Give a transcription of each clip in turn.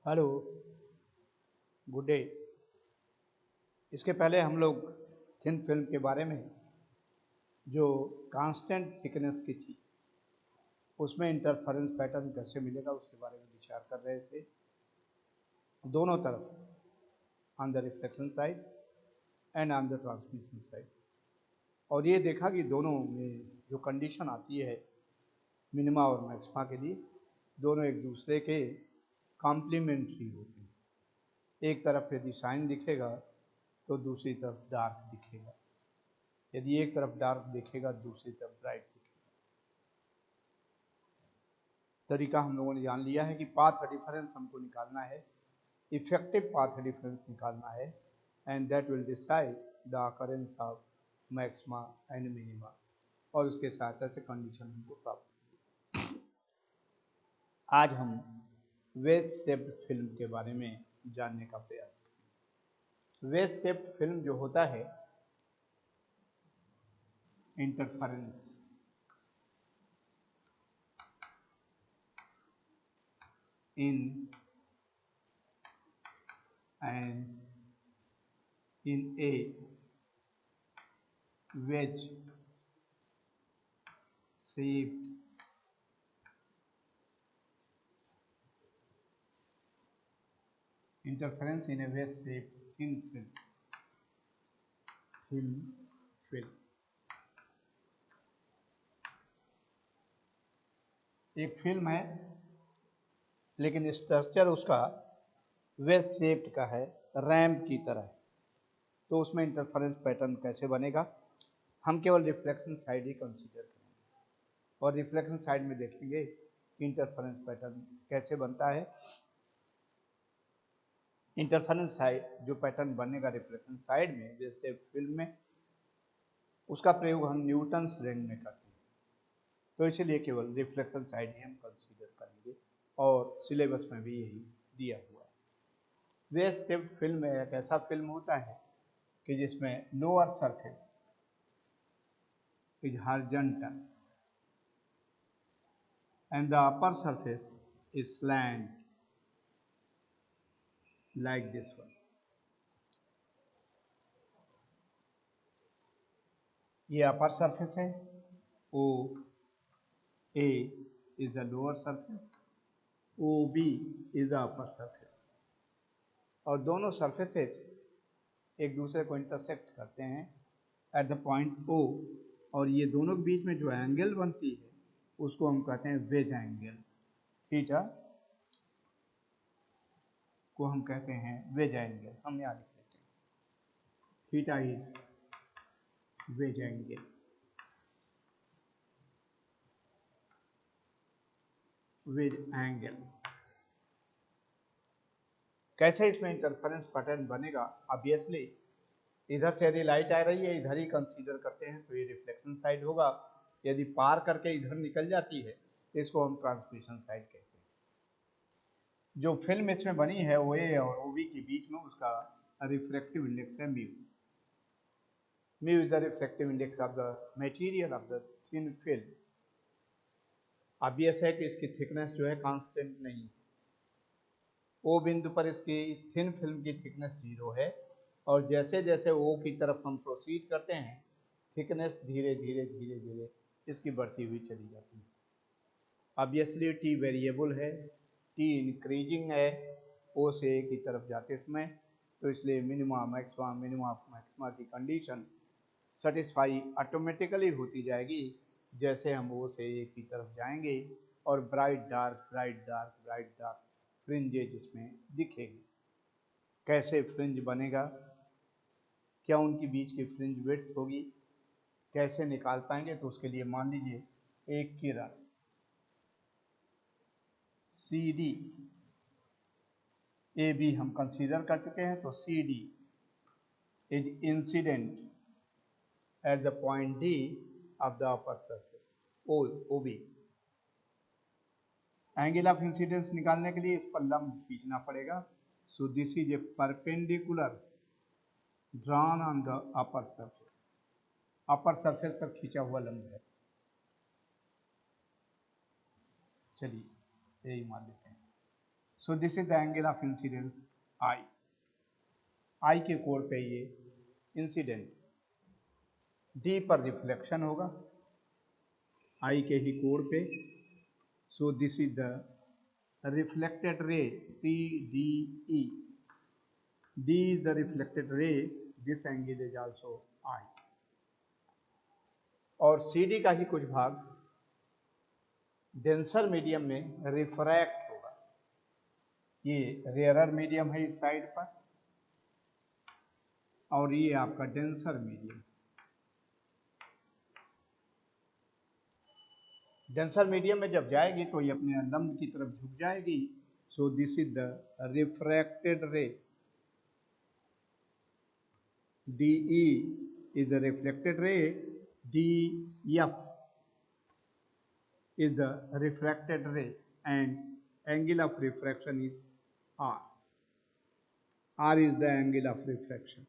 Hello, good day. इसके पहले हम लोग थिन फिल्म के बारे में जो कांस्टेंट थिकनेस की थी उसमें इंटरफेरेंस पैटर्न कैसे मिलेगा उसके बारे में विचार कर रहे थे दोनों तरफ, on the reflection side and on the transmission side. और ये देखा कि दोनों में जो कंडीशन आती है मिनिमा और मैक्सिमा के लिए, दोनों एक दूसरे के कॉम्प्लीमेंट्री होते हैं। एक तरफ यदि शाइन दिखेगा तो दूसरी तरफ डार्क दिखेगा, यदि एक तरफ डार्क दिखेगा दूसरी तरफ ब्राइट दिखेगा। तरीका हम लोगों ने जान लिया है कि पाथ डिफरेंस हमको निकालना है, इफेक्टिव पाथ डिफरेंस निकालना है, and that will decide the occurrence of maxima and minima, और उसके सहायता से कंडीशन हमको प्राप्त होगी। आज हम वेज शेप्ड फिल्म के बारे में जानने का प्रयास करेंगे। वेज शेप्ड फिल्म जो होता है, interference in a wedge shaped interference in a wedge shaped thin film। एक फिल्म है लेकिन स्ट्रक्चर उसका वेज शेप्ड का है, रैम्प की तरह। तो उसमें इंटरफेरेंस पैटर्न कैसे बनेगा, हम केवल रिफ्लेक्शन साइड ही कंसीडर करेंगे और रिफ्लेक्शन साइड में देखेंगे कि इंटरफेरेंस पैटर्न कैसे बनता है। इंटरफेरेंस साइड जो पैटर्न बनेगा रिफ्लेक्शन साइड में वेज शेप्ड फिल्म में, उसका प्रयोग हम न्यूटन्स रेंज में करते हैं। तो इसलिए केवल रिफ्लेक्शन साइड ही हम कंसीडर करेंगे और सिलेबस में भी यही दिया हुआ है। वेज शेप्ड फिल्म एक ऐसा फिल्म होता है कि जिसमें lower surface is horizontal and the upper surface is slant like this one. ये अपर सरफेस है, O A is the lower surface, O B is the upper surface, और दोनों सरफेसेज एक दूसरे को इंटरसेक्ट करते हैं एट द पॉइंट ओ, और ये दोनों के बीच में जो एंगल बनती है उसको हम कहते हैं वेज एंगल। थीटा को हम कहते हैं वेज एंगल, हम यहाँ लिख लेते हैं theta is wedge angle. Wedge angle कैसे इसमें इंटरफेरेंस पैटर्न बनेगा? ऑब्वियसली इधर से यदि लाइट आ रही है, इधर ही कंसीडर करते हैं तो ये रिफ्लेक्शन साइड होगा। यदि पार करके इधर निकल जाती है तो इसको हम ट्रांसमिशन साइड कहते हैं। जो फिल्म इसमें बनी है ओ ए और ओ बी के बीच में, उसका रिफ्रैक्टिव इंडेक्स है mu. Mu is the refractive index of the material of the thin film. Obvious है कि इसकी थिकनेस जो है कांस्टेंट नहीं। ओ बिंदु पर इसकी थिन फिल्म की थिकनेस 0 है, और जैसे जैसे ओ की तरफ हम प्रोसीड करते हैं थिकनेस धीरे धीरे धीरे धीरे इसकी बढ़ती हुई चली जाती है। ऑब्वियसली टी वेरिएबल है, टी इंक्रीजिंग है ओ से ए की तरफ जाते समय, तो इसलिए मिनिमा मैक्सिमा की कंडीशन सेटिस्फाई ऑटोमेटिकली होती जाएगी जैसे हम ओ से ए की तरफ जाएंगे, और ब्राइट डार्क फ्रिंजेज इसमें दिखेगी। कैसे फ्रिंज बनेगा, क्या उनकी बीच की फ्रिंज विड्थ होगी, कैसे निकाल पाएंगे? तो उसके लिए मान लीजिए एक किरण सी डी, ए बी हम कंसीडर कर चुके हैं, तो C D is incident at the point D of the upper surface O B. Angle of incidence निकालने के लिए इस पर लंब खींचना पड़ेगा। So this is a perpendicular drawn on the upper surface. Upper surface पर खींचा हुआ लंब है। चलिए यही मान लेते हैं। So this is the angle of incidence I. I के कोण पे ये इंसिडेंट, डी पर रिफ्लेक्शन होगा आई के ही कोण पे। सो this is the reflected ray CDE. D is the reflected ray. This angle is also I. और CD का ही कुछ भाग डेंसर मीडियम में रिफ्रैक्ट होगा। ये रेयरर मीडियम है इस साइड पर और ये आपका डेंसर मीडियम। डेंसर मीडियम में जब जाएगी तो ये अपने लंब की तरफ झुक जाएगी। सो दिस इज द रिफ्रैक्टेड रे। DE is the reflected ray, DF is the refracted ray, and angle of refraction is R. R is the angle of refraction.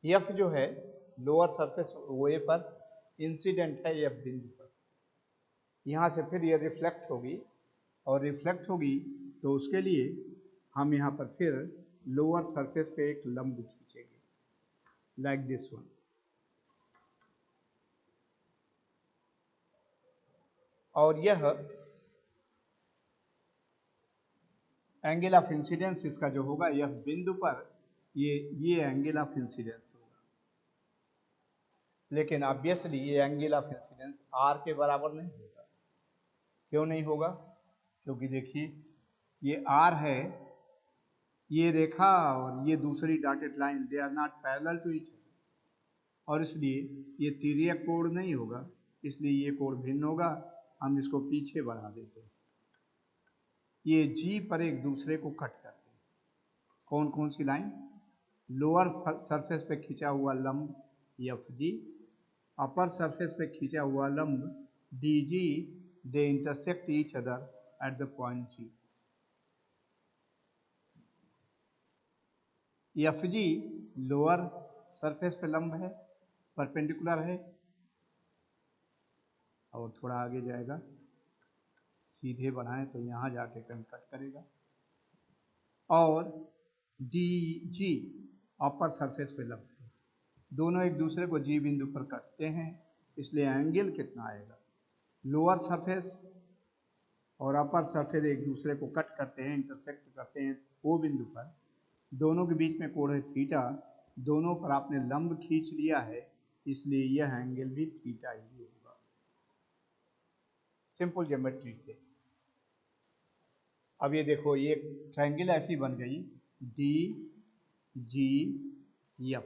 F जो है लोअर सरफेस OA पर इंसिडेंट है F बिंदु पर। यहाँ से फिर ये रिफ्लेक्ट होगी और रिफ्लेक्ट होगी तो उसके लिए हम यहाँ पर फिर लोअर सरफेस पे एक लंब खींचेंगे लाइक दिस वन। और यह एंगल ऑफ इंसिडेंस इसका जो होगा यह बिंदु पर ये एंगल ऑफ इंसिडेंस होगा। लेकिन ऑब्वियसली ये एंगल ऑफ इंसिडेंस R के बराबर नहीं होगा। क्यों नहीं होगा? क्योंकि देखिए ये R है, ये रेखा और ये दूसरी dotted line they are not parallel to each other और इसलिए ये तिर्यक कोण नहीं होगा, इसलिए ये कोण भिन्न होगा। हम इसको पीछे बढ़ा देते हैं। ये G पर एक दूसरे को कट करते हैं। कौन कौन सी लाइन? लोअर सरफेस पे खींचा हुआ लंब FG, अपर सरफेस पे खींचा हुआ लंब DG, they intersect each other at the point G। FG lower surface पे लंब है, परपेंडिकुलर है और थोड़ा आगे जाएगा, सीधे बढ़ाएं तो यहाँ जाके कहीं कट करेगा। और DG अपर सरफेस पे लंब है, दोनों एक दूसरे को G बिंदु पर कटते हैं, इसलिए एंगल कितना आएगा? लोअर सरफेस और अपर सरफेस एक दूसरे को कट करते हैं, इंटरसेक्ट करते हैं O बिंदु पर, दोनों के बीच में कोण है थीटा, दोनों पर आपने लंब खींच लिया है, इसलिए यह एंगल भी थीटा ही होगा। सिंपल ज्योमेट्री से। अब ये देखो ये ट्रायंगल ऐसी बन गई DGF,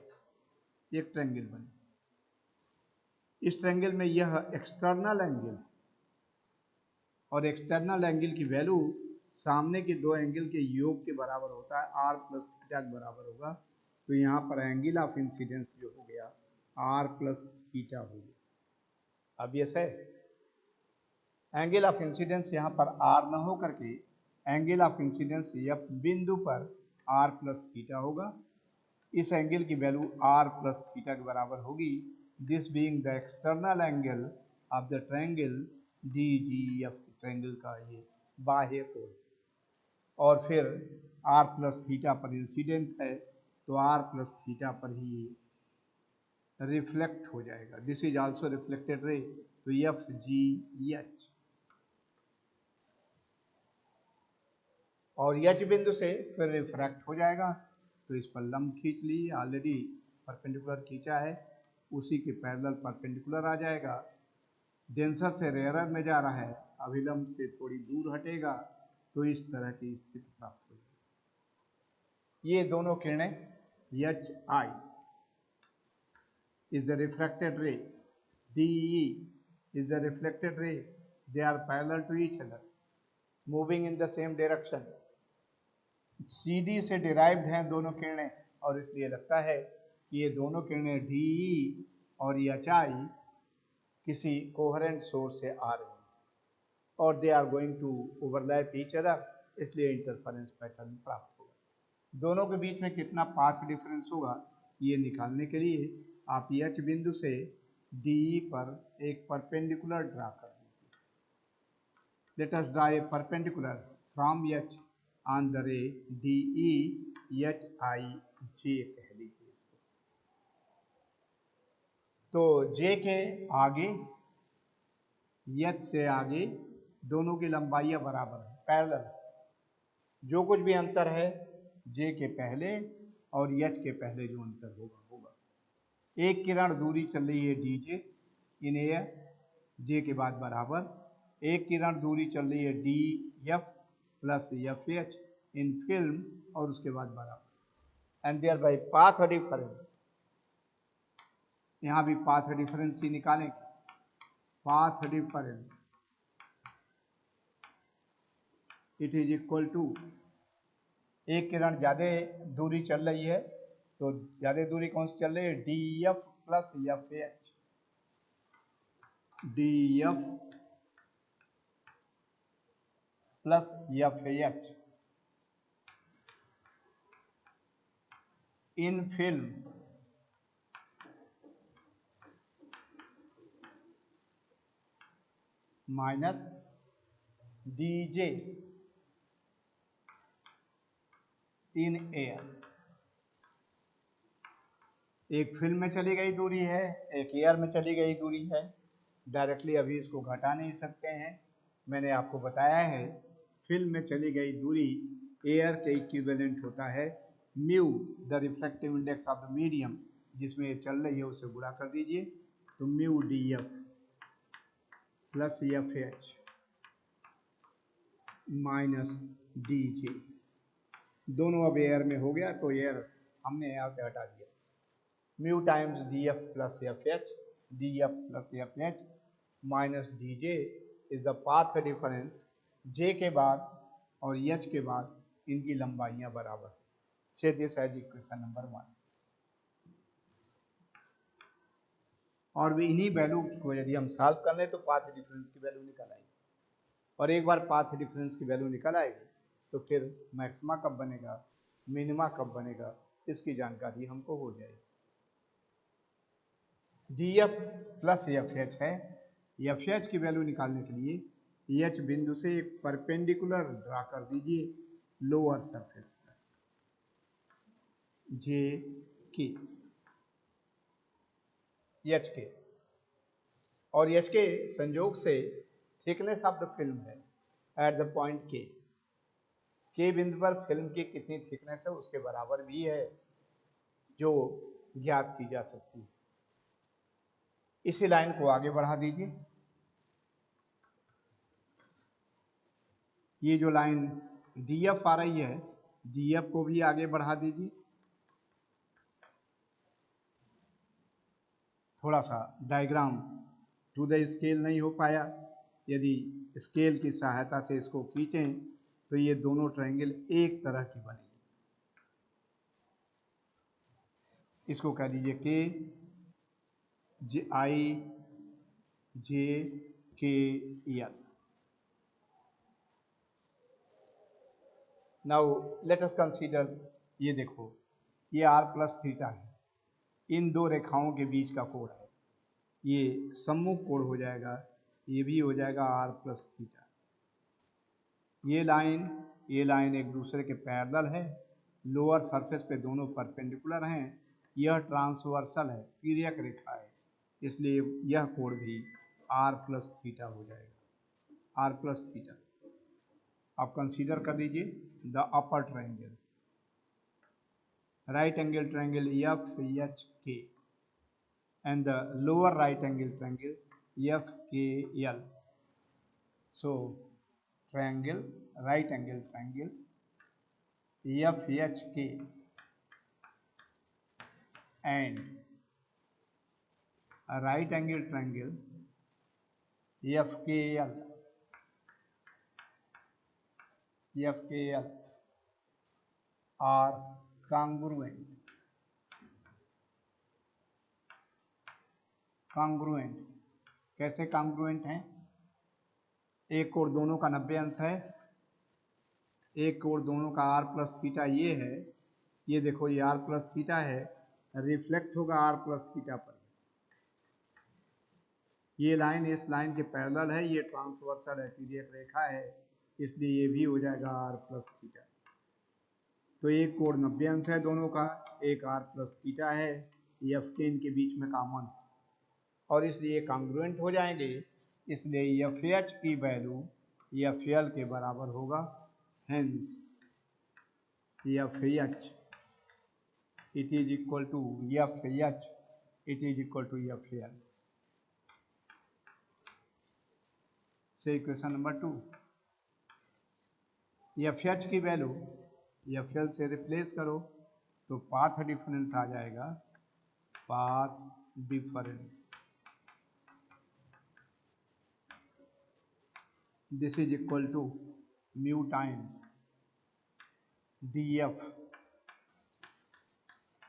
एक ट्रायंगल बनी। इस ट्रायंगल में यह एक्सटर्नल एंगल है और एक्सटर्नल एंगल की वैल्यू सामने के दो एंगल के योग के बराबर होता है, R प्लस थीटा के बराबर होगा। तो यहाँ पर एंगल ऑफ इंसिडेंस जो हो गया R प्लस थीटा हो गया। अब ये है एंगल ऑफ इंसिडेंस यहाँ पर R न हो करके एंगल ऑफ इंसिडेंस F बिंदु पर R प्लस थीटा होगा। इस एंगल की वैल्यू R प्लस थीटा के बराबर होगी, this being the external angle of the triangle DGF, triangle का ये बाह्य कोण। और फिर R प्लस थीटा पर इंसिडेंट है तो R प्लस थीटा पर ही रिफ्लेक्ट हो जाएगा। This is also reflected ray, तो FGH। और H बिंदु से फिर रिफ्रैक्ट हो जाएगा, तो इस पर लंब खींच ली, ऑलरेडी परपेंडिकुलर खींचा है, उसी के पैरेलल परपेंडिकुलर आ जाएगा। डेंसर से रेयरर में जा रहा है, अभिलंब से थोड़ी दूर हटेगा, तो इस तरह की स्थिति प्राप्त हो जाएगी। ये दोनों किरणें HI is the refracted ray, DE is the reflected ray, they are parallel to each other, moving in the same direction. CD से derived हैं दोनों किरणें और इसलिए लगता है कि ये दोनों किरणें DE और HI किसी कोहेरेंट सोर्स से आ रही हैं और they are going to overlap each other, इसलिए इंटरफेरेंस पैटर्न प्राप्त होगा। दोनों के बीच में कितना पाथ डिफरेंस होगा ये निकालने के लिए आप H बिंदु से DE पर एक परपेंडिकुलर ड्रा कर दीजिए। Let us draw a perpendicular from H on the ray DEHIJ कह लीजिए इसको। तो J के आगे, H से आगे दोनों की लंबाइयां बराबर है, पैरेलल। जो कुछ भी अंतर है J के पहले और H के पहले जो अंतर होगा एक किरण दूरी चल रही है DJ इन एयर, J के बाद बराबर। एक किरण दूरी चल रही है DF plus FH in film और उसके बाद बराबर। And thereby path difference, यहाँ भी पाथ डिफरेंस ही निकालेंगे। Path difference it is equal to, एक किरण ज्यादा दूरी चल रही है तो ज्यादा दूरी कौन सी चल रही है, DF plus FH, DF plus FH in film minus DJ in air. एक फिल्म में चली गई दूरी है, एक एयर में चली गई दूरी है। डायरेक्टली अभी इसको घटा नहीं सकते हैं, मैंने आपको बताया है फिल्म में चली गई दूरी एयर के इक्विवेलेंट होता है mu, the reflective index of the medium जिसमें ये चल रही है उसे गुणा कर दीजिए, तो mu DF plus FH minus DJ। दोनों अब एयर में हो गया तो एयर हमने यहाँ से हटा दिया। Mu times DF plus FH, DF plus FH minus DJ is the path difference J के बाद और H के बाद इनकी लंबाइयां बराबर। से दिस है इक्वेशन नंबर 1। और भी इन्हीं वैल्यू को यदि हम सॉल्व कर लें तो पाथ डिफरेंस की वैल्यू निकल आएगी। और एक बार पाथ डिफरेंस की वैल्यू निकल आएगी तो फिर मैक्सिमा कब बनेगा, मिनिमा कब बनेगा, इसकी जानकारी हमको हो जाएगी। DF प्लस FH है, FH की वैल्यू निकालने के लिए H बिंदु से एक परपेंडिकुलर ड्रा कर दीजिए लोअर सरफेस पर JK, H के, और H के संयोग से थिकनेस ऑफ द फिल्म है एट द पॉइंट K बिंदु पर फिल्म की कितनी थिकनेस है उसके बराबर भी है जो ज्ञात की जा सकती है। इसी लाइन को आगे बढ़ा दीजिए। ये जो लाइन DF आ रही है DF को भी आगे बढ़ा दीजिए। थोड़ा सा डायग्राम टू द स्केल नहीं हो पाया, यदि स्केल की सहायता से इसको खींचें तो ये दोनों ट्रायंगल एक तरह की बनेगी। इसको कह दीजिए KIJKL। Now let us consider, ये देखो ये r प्लस थीटा है, इन दो रेखाओं के बीच का कोण है, ये सम्मुख कोण हो जाएगा, ये भी हो जाएगा r प्लस थीटा। ये लाइन एक दूसरे के पैरेलल है, लोअर सरफेस पे दोनों परपेंडिकुलर हैं, यह ट्रांसवर्सल है, तिर्यक रेखा है, इसलिए यह कोण भी r प्लस थीटा हो जाएगा, r प्लस थीटा। आप कंसीडर कर दीजिए the upper triangle, right angle triangle FHK and the lower right angle triangle FKL. So triangle, right angle triangle FHK and a right angle triangle FKL are congruent. कैसे congruent हैं? एक कोण दोनों का 90 अंश है, एक कोण दोनों का r प्लस थीटा ये है, ये देखो ये r प्लस थीटा है, रिफ्लेक्ट होगा r प्लस थीटा पर, ये लाइन इस लाइन के पैरेलल है, ये ट्रांसवर्सल है, तिर्यक रेखा है, इसलिए ये भी हो जाएगा r प्लस थीटा। तो एक कोण 90 अंश है दोनों का, एक r प्लस थीटा है, एफ के इनके बीच में कॉमन और इसलिए कॉन्ग्रुएंट हो जाएंगे, इसलिए एफ एच की वैल्यू एफ एल के बराबर होगा। Hence F H it is equal to F H it is equal to F L. से इक्वेशन नंबर 2, एफ एच की वैल्यू एफ एल से रिप्लेस करो तो पाथ डिफरेंस आ जाएगा, path difference this is equal to mu times D F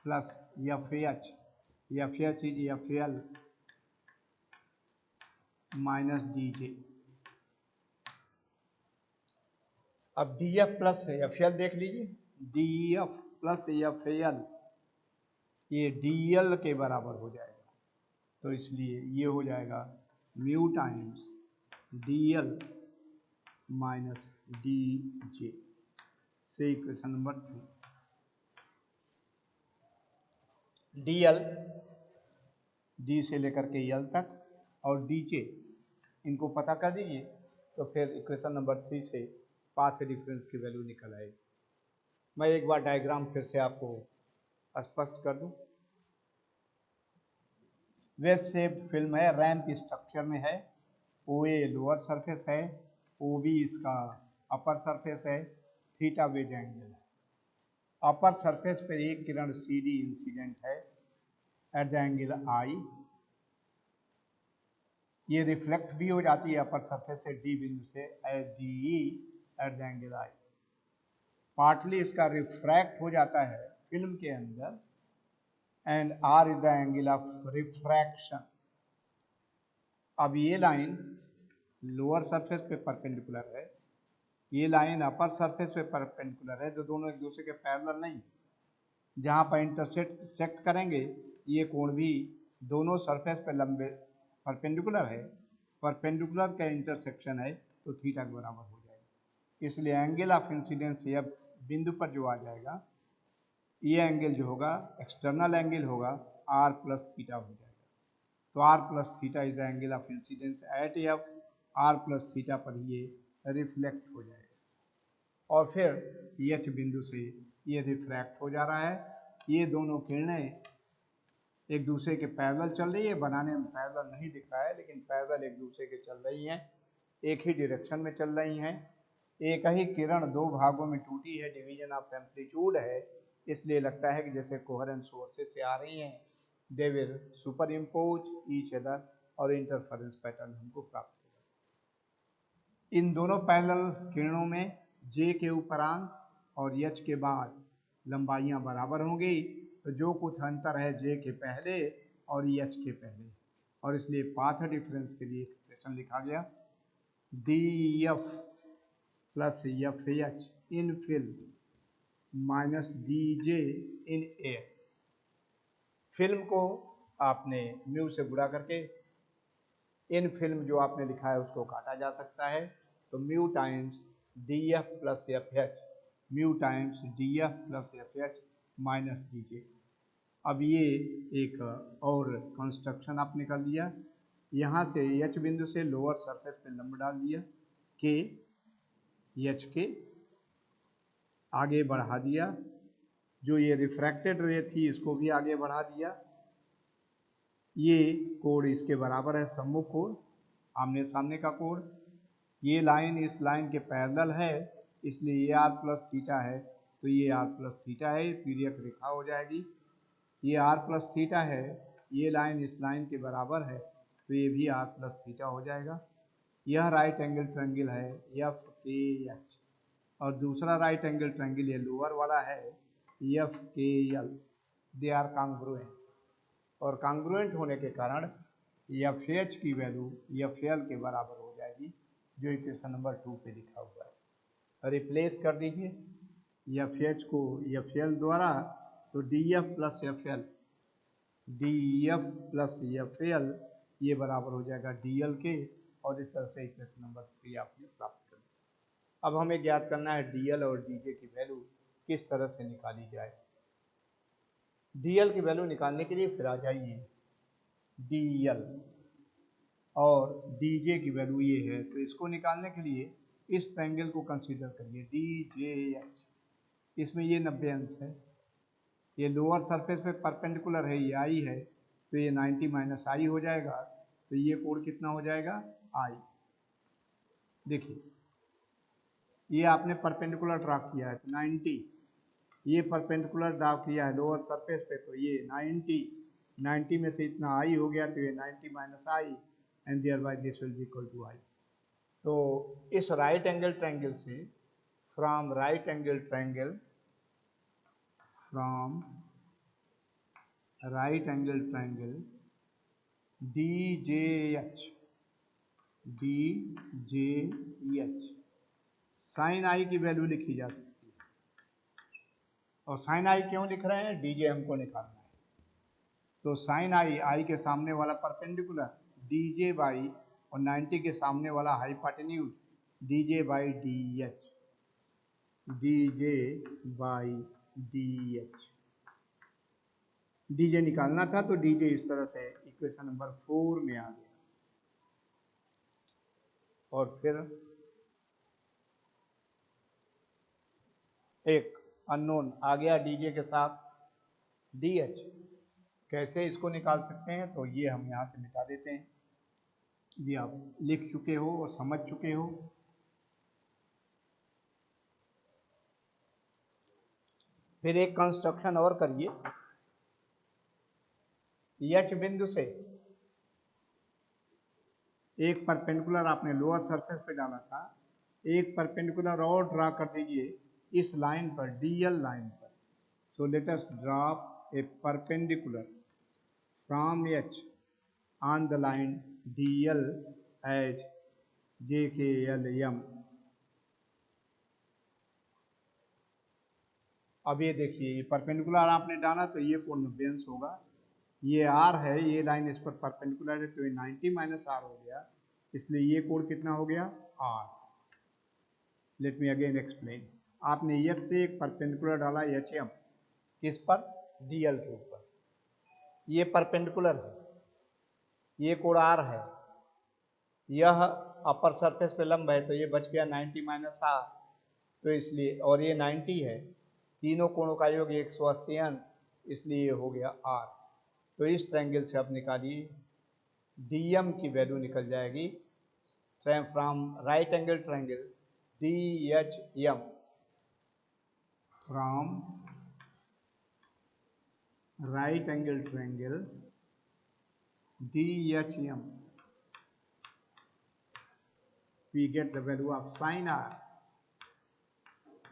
plus F H is F L minus D J. अब D F plus F L देख लीजिए, D F plus F L ये D L के बराबर हो जाएगा, तो इसलिए ये हो जाएगा mu times D L minus D J. से equation number 2, D L D से लेकर के एल तक और डी जे इनको पता कर दीजिए, तो फिर इक्वेशन नंबर 3 से पाथ डिफरेंस की वैल्यू निकल आएगी। मैं एक बार डायग्राम फिर से आपको स्पष्ट कर दूं। वेज शेप फिल्म है, रैंप स्ट्रक्चर में है, ओ ए लोअर सरफेस है, ओ बी इसका अपर सरफेस है, थीटा वेज एंगल है। अपर सरफेस पर एक किरण सी डी इंसिडेंट है एट द एंगल आई, ये रिफ्लेक्ट भी हो जाती है अपर सरफेस से डी बिंदु से at D E at the angle I. Partly इसका रिफ्रैक्ट हो जाता है फिल्म के अंदर and R is the angle of refraction. अब ये लाइन लोअर सरफेस पे परपेंडिकुलर है, ये लाइन अपर सरफेस पे परपेंडिकुलर है, तो दोनों एक दूसरे के पैरेलल नहीं। जहाँ पर इंटरसेक्ट करेंगे ये कोण भी दोनों सरफेस पे लंबे परपेंडिकुलर है, परपेंडिकुलर का इंटरसेक्शन है तो थीटा के बराबर हो जाएगा। इसलिए एंगल ऑफ इंसिडेंस या बिंदु पर जो आ जाएगा, ये एंगल जो होगा एक्सटर्नल एंगल होगा, आर प्लस थीटा हो जाएगा। तो R plus theta is the angle of incidence at F, R plus theta पर ये रिफ्लेक्ट हो जाएगा और फिर एच बिंदु से ये रिफ्रैक्ट हो जा रहा है। ये दोनों किरणें एक दूसरे के पैरेलल चल रही है, बनाने में पैरेलल नहीं दिख रहा है लेकिन पैरेलल एक दूसरे के चल रही हैं, एक ही डायरेक्शन में चल रही हैं। एक ही किरण दो भागों में टूटी है, डिवीजन ऑफ एम्पलीट्यूड है, इसलिए लगता है कि जैसे कोहेरेंट सोर्सेज से आ रही हैं। They will super impose each other और इंटरफेरेंस पैटर्न हमको प्राप्त होगा। इन दोनों पैरेलल किरणों में जे के उपरांत और एच के बाद लंबाइयां बराबर होंगी, तो जो कुछ अंतर है जे के पहले और एच के पहले, और इसलिए पाथ डिफरेंस के लिए एक्सप्रेशन लिखा गया D F plus F H in film minus D J in air. Film को आपने म्यू से गुणा करके इन फिल्म जो आपने लिखा है उसको काटा जा सकता है, तो mu times D F plus F H, mu times D F plus F H minus D J. अब ये एक और कंस्ट्रक्शन आपने कर लिया, यहाँ से एच बिंदु से लोअर सरफेस पे लंब डाल दिया, के एच के आगे बढ़ा दिया, जो ये रिफ्रैक्टेड रे थी इसको भी आगे बढ़ा दिया। ये कोण इसके बराबर है, सम्मुख कोण, आमने सामने का कोण। ये लाइन इस लाइन के पैरेलल है, इसलिए ये आर प्लस थीटा है, तो ये आर प्लस थीटा है, तिर्यक रेखा हो जाएगी। ये आर प्लस थीटा है, ये लाइन इस लाइन के बराबर है, तो ये भी आर प्लस थीटा हो जाएगा। यह राइट एंगल ट्रायंगल है एफ के एच, और दूसरा राइट एंगल ट्रायंगल ये लोअर वाला है एफ के एल। दे आर कॉन्ग्रुएंट, और कॉन्ग्रुएंट होने के कारण एफ एच की वैल्यू एफ एल के बराबर हो जाएगी, जो इक्वेशन नंबर 2 पे लिखा हुआ है। रिप्लेस कर दीजिए एफ एच को एफ एल द्वारा, तो D F plus F L, D F plus F L ये बराबर हो जाएगा DL के, और इस तरह से इक्वेशन नंबर 3 आपने प्राप्त कर ली। अब हमें ज्ञात करना है DL और DJ की वैल्यू किस तरह से निकाली जाए। DL की वैल्यू निकालने के लिए फिर आ जाइए DL और DJ की वैल्यू ये है, तो इसको निकालने के लिए इस ट्रायंगल को कंसीडर करिए DJH। इसमें ये 90 अंश है, ये लोअर सरफेस पे परपेंडिकुलर है, ये I है, तो ये 90 माइनस I हो जाएगा, तो ये कोण कितना हो जाएगा I। देखिए ये आपने परपेंडिकुलर ड्रा किया है तो 90, ये परपेंडिकुलर ड्रा किया है लोअर सरफेस पे, तो ये 90 में से इतना I हो गया, तो ये 90 minus I and thereby this will be equal to I। तो इस राइट एंगल ट्रायंगल से, from right angle triangle DJH sine I की वैल्यू लिखी जा सकती है। और साइन I क्यों लिख रहे हैं, DJ हमको निकालना है, तो साइन I के सामने वाला परपेंडिकुलर DJ बाई और 90 के सामने वाला hypotenuse DJ by DH। DJ निकालना था तो DJ इस तरह से इक्वेशन नंबर 4 में आ गया। और फिर एक अननोन आ गया DJ के साथ DH। कैसे इसको निकाल सकते हैं, तो ये हम यहाँ से मिटा देते हैं, ये आप लिख चुके हो और समझ चुके हो। फिर एक कंस्ट्रक्शन और करिए, H बिंदु से एक परपेंडिकुलर आपने लोअर सरफेस पे डाला था, एक परपेंडिकुलर और ड्रा कर दीजिए इस लाइन पर, DL लाइन पर। So let us draw a perpendicular from H on the line DL as JKLM। अब ये देखिए, ये परपेंडिकुलर आपने डाला तो ये कोण 90 अंश होगा, ये R है, ये लाइन इस पर परपेंडिकुलर है, तो ये 90 माइनस R हो गया, इसलिए ये कोण कितना हो गया R। Let me again explain. आपने H से एक परपेंडिकुलर डाला HM, किस पर, DL के ऊपर, ये परपेंडिकुलर है, ये कोण R है, यह अपर सरफेस पे लंब है, तो ये बच गया 90 माइनस R, तो इसलिए, और ये 90 है, तीनों कोणों का योग 180 अंश, इसलिए ये हो गया R। तो इस ट्रायंगल से आप निकालिए DM की वैल्यू निकल जाएगी from right angle triangle DHM, from right angle triangle DHM we get the value of sin R,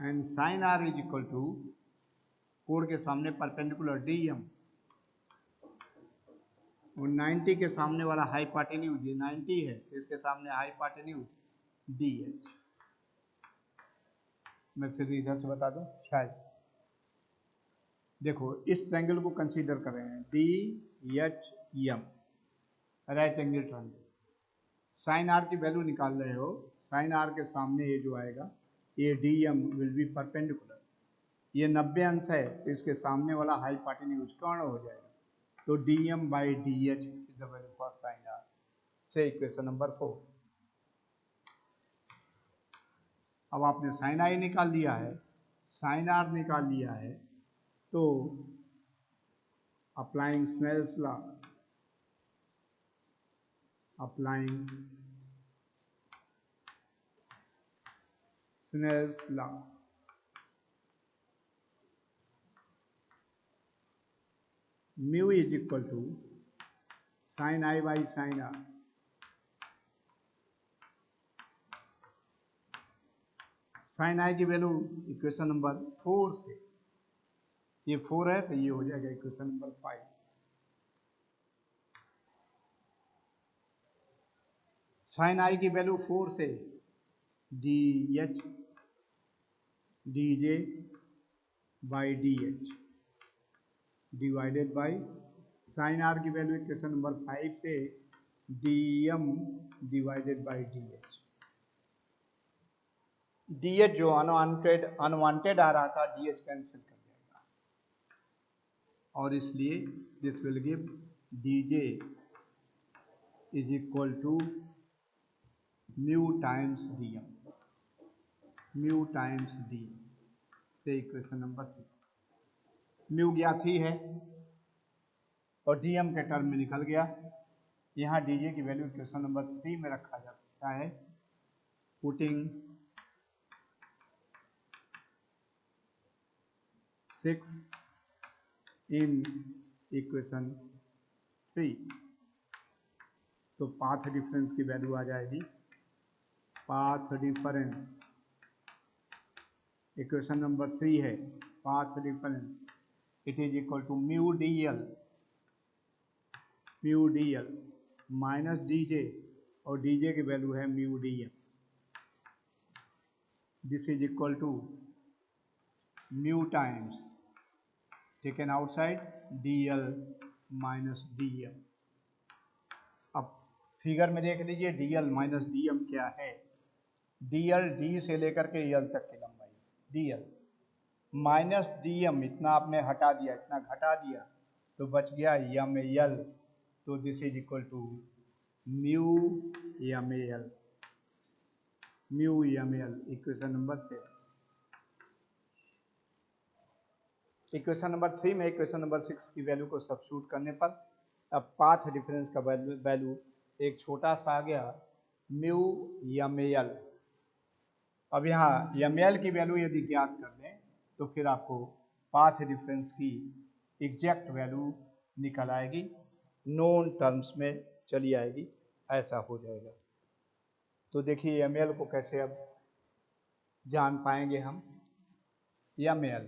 and sin R is equal to कोण के सामने परपेंडिकुलर DM और 90 के सामने वाला हाइपोटेन्यूज, ये 90 है तो इसके सामने हाइपोटेन्यूज DH। मैं फिर इधर से बता दूं शायद, देखो इस ट्रायंगल को कंसीडर कर रहे हैं DHM right angle triangle. Sine R की वैल्यू निकाल रहे हो, साइन R के सामने ये जो आएगा ये DM विल बी परपेंडिकुलर, ये 90 अंश है तो इसके सामने वाला हाइपोटेन्यूज कर्ण हो जाएगा, तो DM by DH is the value for sine R से इक्वेशन नंबर 4। अब आपने साइन I निकाल लिया है, साइन R निकाल लिया है, तो applying Snell's law, mu is equal to sin I by sin R। Sine I की वैल्यू इक्वेशन नंबर 4 से, ये 4 है तो ये हो जाएगा इक्वेशन नंबर 5। साइन I की वैल्यू 4 से DH DJ by DH divided by sine R की वैल्यू इक्वेशन नंबर 5 से dm डिवाइडेड बाई dh जो अनवांटेड आ रहा था dh कैंसिल कर जाएगा और इसलिए this will give dj is equal to mu times dm, mu times dm से इक्वेशन नंबर 6। म्यू ज्ञात ही है और dm के टर्म में निकल गया। यहाँ dj की वैल्यू इक्वेशन नंबर 3 में रखा जा सकता है। पुटिंग 6 इन इक्वेशन 3 तो पाथ डिफरेंस की वैल्यू आ जाएगी, पाथ डिफरेंस इक्वेशन नंबर 3 है, path difference it is equal to mu dl minus dj और dj की वैल्यू है mu dm, this is equal to mu times taken outside dl minus dm। अब figure में देख लीजिए dl माइनस dm क्या है। dl d से लेकर के l तक की लंबाई, dl माइनस dm इतना आपने हटा दिया, इतना घटा दिया तो बच गया ml, तो this is equal to mu ml, mu ml equation number 7। Equation number 3 में इक्वेशन नंबर 6 की वैल्यू को सब्स्टिट्यूट करने पर अब पाथ डिफरेंस का वैल्यू एक छोटा सा आ गया म्यू ml। अब यहाँ ml की वैल्यू यदि ज्ञात कर लें तो फिर आपको पाथ डिफरेंस की एग्जैक्ट वैल्यू निकल आएगी, नोन टर्म्स में चली आएगी, ऐसा हो जाएगा। तो देखिए ml को कैसे अब जान पाएंगे हम। ml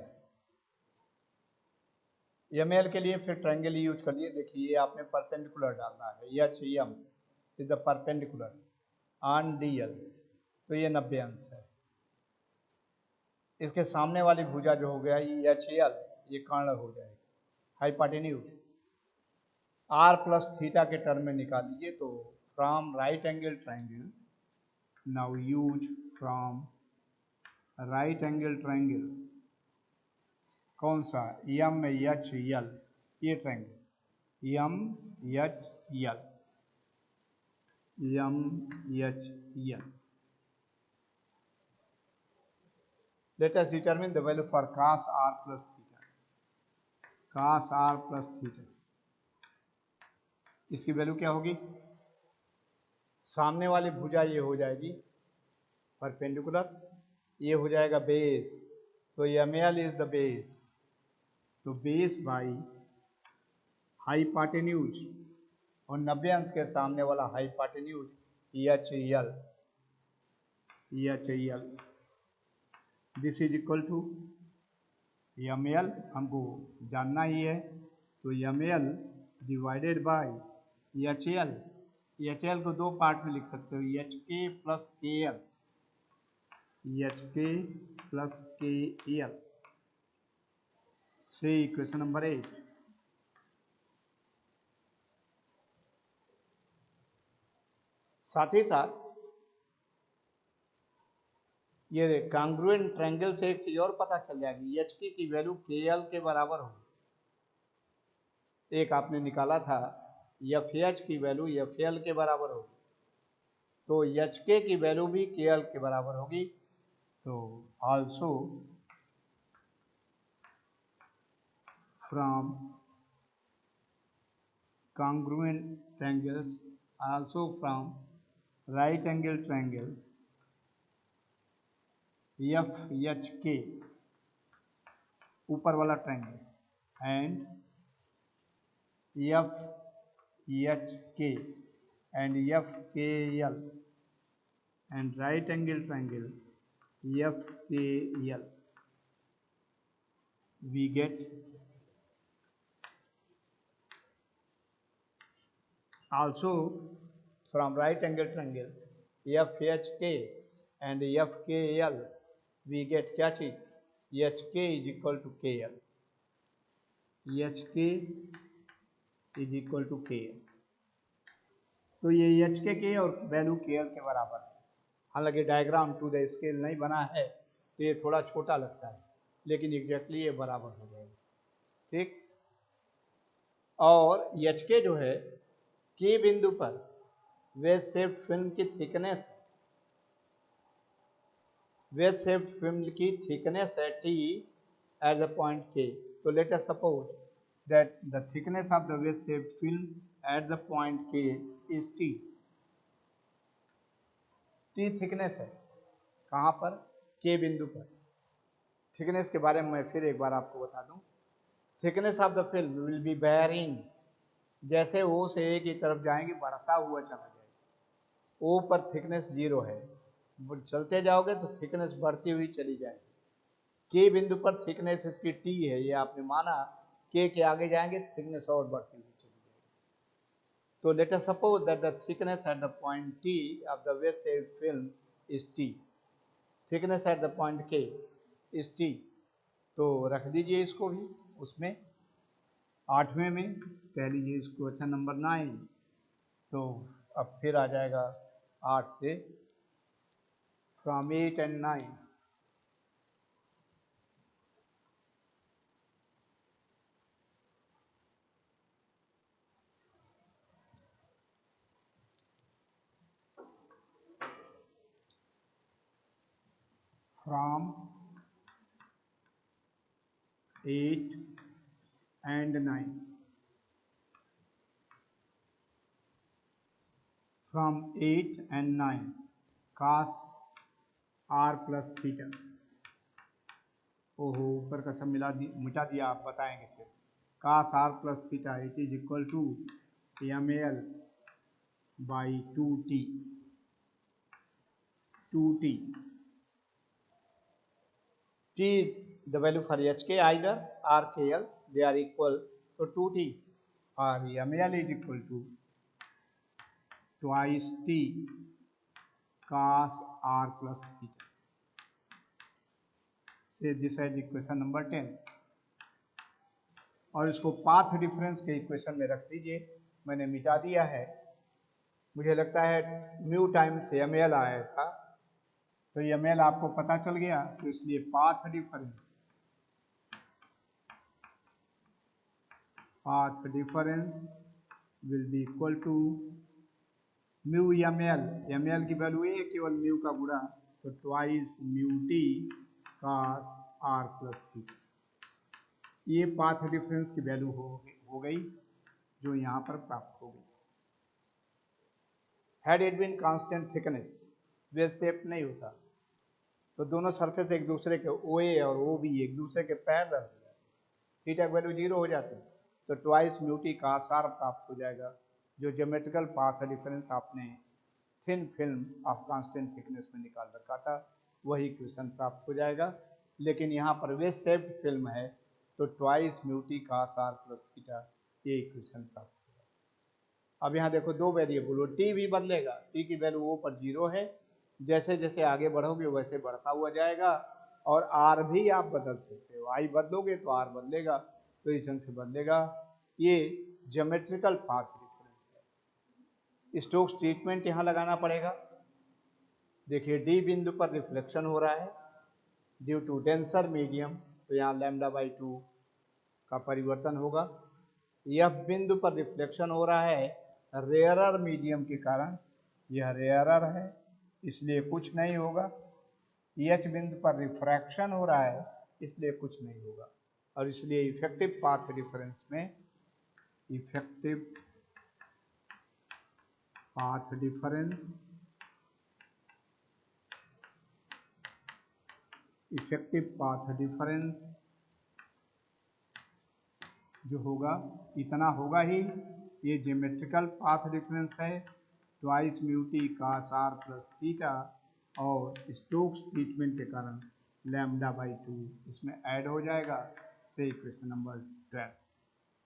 के लिए फिर ट्रायंगल यूज कर लिए। देखिए आपने परपेंडिकुलर डालना है, HM is the perpendicular on dl, तो ये 90 अंश है। इसके सामने वाली भुजा जो हो गया ये HL, ये कर्ण हो जाएगी, हाइपोटेन्यूज r प्लस थीटा के टर्म में निकाल लीजिए। तो from right angle triangle, now use from right angle triangle कौन सा, MHL, ये triangle MHL, let us determine the value for cos r plus theta, cos r plus theta इसकी value क्या होगी। सामने वाली भुजा ये हो जाएगी परपेंडिकुलर, ये हो जाएगा बेस, तो ML इज द बेस, तो बेस बाई हाइपोटेन्यूज और 90 अंश के सामने वाला hypotenuse HL, this is equal to ML हमको जानना ही है, तो ML डिवाइडेड बाई HL को दो पार्ट में लिख सकते हो, HK plus KL, HK plus KL से इक्वेशन नंबर 8। साथ ही साथ ये कांग्रुएंट ट्रायंगल से एक चीज और पता चल जाएगी, HK की वैल्यू KL के बराबर होगी। एक आपने निकाला था FH की वैल्यू FL के बराबर होगी, तो HK की वैल्यू भी KL के बराबर होगी। तो also from congruent triangles, also from right angle triangle FHK ऊपर वाला triangle and FHK and FKL and right angle triangle FKL, we get also from right angle triangle FHK and FKL we get क्या चीज, HK is equal to KL, HK is equal to KL। तो ये H के और value के L के बराबर है। हालांकि डायग्राम टू द स्केल नहीं बना है तो ये थोड़ा छोटा लगता है, लेकिन एग्जैक्टली ये बराबर हो जाएगा। ठीक, और एच के जो है के बिंदु पर वेज शेप्ड फिल्म की थिकनेस, वेज शेप्ड फिल्म की थिकनेस है टी एट द पॉइंट के। तो let us suppose that the thickness of the wedge shaped film at the point के इज टी। टी थिकनेस है कहाँ पर, के बिंदु पर। थिकनेस के बारे में मैं फिर एक बार आपको बता दूं, thickness of the film will be varying, जैसे ओ से ए की तरफ जाएंगे बढ़ता हुआ चला जाएगा। ओ पर थिकनेस 0 है, चलते जाओगे तो थिकनेस बढ़ती हुई चली जाएगी। के बिंदु पर थिकनेस इसकी टी है, ये आपने माना, के आगे जाएंगे थिकनेस और बढ़ती हुई चली जाएगी। तो let us suppose that the thickness eight the point T of the wedge shaped film is T. Thickness eight the point के इज टी। तो रख दीजिए इसको भी उसमें 8वें में, कह लीजिए इसको क्वेश्चन नंबर 9। तो अब फिर आ जाएगा 8 से, from 8 and 9। From 8 and 9, from 8 and 9 cos r plus theta. ओहो, ऊपर का सब मिटा दिया, आप बताएंगे फिर। cos r plus theta it is equal to ml by 2t। 2t, t is the value for hk, either r kl, they are equal, so 2t, or ml is equal to twice t cos r plus theta. से this is equation number 10। और इसको path difference के equation में रख दीजिए, मैंने मिटा दिया है। मुझे लगता है म्यू टाइम्स ml आया था, तो ml आपको पता चल गया, तो इसलिए path difference will be equal to mu ml की वैल्यू है केवल म्यू का गुणा, तो twice mu T cos r plus theta. ये पाथ डिफरेंस की वैल्यू हो गई जो यहाँ पर प्राप्त हो गई। Had it been constant thickness, wedge shape नहीं होता, तो दोनों सरफेस एक दूसरे के OA और OB एक दूसरे के पैरेलल हो जाते, थीटा की वैल्यू 0 हो जाती, तो twice mu T cos r प्राप्त हो जाएगा, जो ज्योमेट्रिकल पाथ डिफरेंस आपने thin film of constant thickness में निकाल रखा था, वही इक्वेशन प्राप्त हो जाएगा। लेकिन यहाँ पर वेज शेप्ड फिल्म है, तो twice mu T cos r plus theta, ये इक्वेशन प्राप्त होगा। अब यहाँ देखो दो वेरिएबल, टी भी बदलेगा, टी की वैल्यू ओ पर 0 है, जैसे जैसे आगे बढ़ोगे वैसे बढ़ता हुआ जाएगा। और आर भी आप बदल सकते हो, आई बदलोगे तो आर बदलेगा, तो इस ढंग से बदलेगा। ये ज्योमेट्रिकल पाथ डिफरेंस है। स्टोक्स ट्रीटमेंट यहाँ लगाना पड़ेगा। देखिए डी बिंदु पर रिफ्लेक्शन हो रहा है ड्यू टू डेंसर मीडियम, तो यहाँ λ/2 का परिवर्तन होगा। एफ बिंदु पर रिफ्लेक्शन हो रहा है रेयरर मीडियम के कारण, यह रेयरर है इसलिए कुछ नहीं होगा। एच बिंदु पर रिफ्रैक्शन हो रहा है इसलिए कुछ नहीं होगा। और इसलिए इफेक्टिव पाथ डिफरेंस में, effective path difference, effective path difference जो होगा इतना होगा ही। ये ज्योमेट्रिकल पाथ डिफरेंस है, twice mu T cos r plus theta, और स्टोक्स ट्रीटमेंट के कारण λ/2 इसमें ऐड हो जाएगा, से इक्वेशन नंबर 12।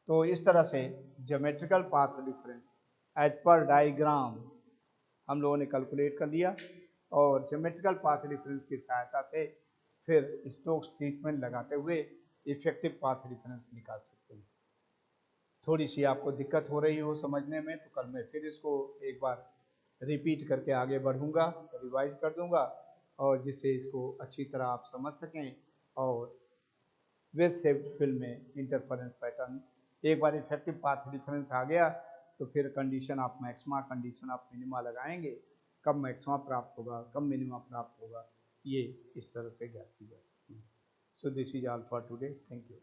तो इस तरह से geometrical path difference as per diagram हम लोगों ने कैलकुलेट कर लिया, और ज्योमेट्रिकल पाथ डिफरेंस की सहायता से फिर स्टोक्स ट्रीटमेंट लगाते हुए इफेक्टिव पाथ डिफरेंस निकाल सकते हैं। थोड़ी सी आपको दिक्कत हो रही हो समझने में, तो कल मैं फिर इसको एक बार रिपीट करके आगे बढ़ूँगा, रिवाइज कर दूँगा, और जिससे इसको अच्छी तरह आप समझ सकें। और वेज शेप्ड फिल्म में इंटरफेरेंस पैटर्न, एक बार इफेक्टिव पाथ डिफरेंस आ गया तो फिर condition of maxima, condition of minima लगाएंगे, कब मैक्सिमा प्राप्त होगा, कब मिनिमा प्राप्त होगा, ये इस तरह से ज्ञात की जा सकती है। सो this is all for today, thank you.